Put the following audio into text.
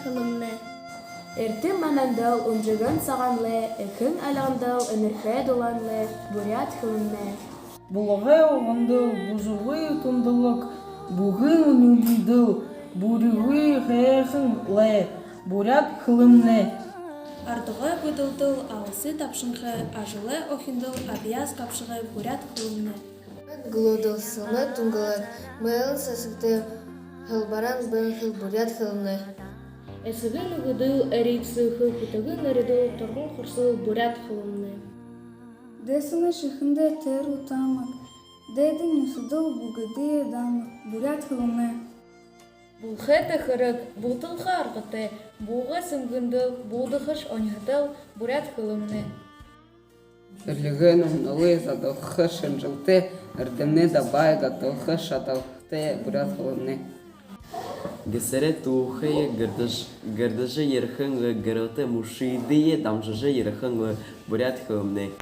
хылымны. Эрти манандал унжыгын сағанлы, экін аландал энерхе доланлы, бурят хылымны. Булығы оғындыл, бұжығы тұндылық, бұғын үнілділ, бұрығы ғайықынлы, бурят хылымны. Ардығы бұдылдыл, алысы тапшынғы, ажылы охиндыл, абияз капшығы, бурят хылымны. Глодыл сылы туңгылык, мэлын сасықты, хылбаран был хыл бурят хылымны. Эсігін үгіділ, әрейксі хыл күтігін әріділ, тұрғын құрсыл бурят хылымны. Десіні шықынды тер ұтамық, дәдің үсіділ бұғыды едамық, бурят хылымны. Бұлхеті қырық, бұлтылға арғыты, бұғы сымгындыл, бұлдықыш оңғытыл, бурят хылымны. Үрлігін ұнылы задылқы шынжылты, үрдімні дабай гатылқы шатылқы бурят хылымны. Гесере тухые гырдыжы ерхыңы гырыты мушидые дамжыжы ерхыңы бурят хылымны.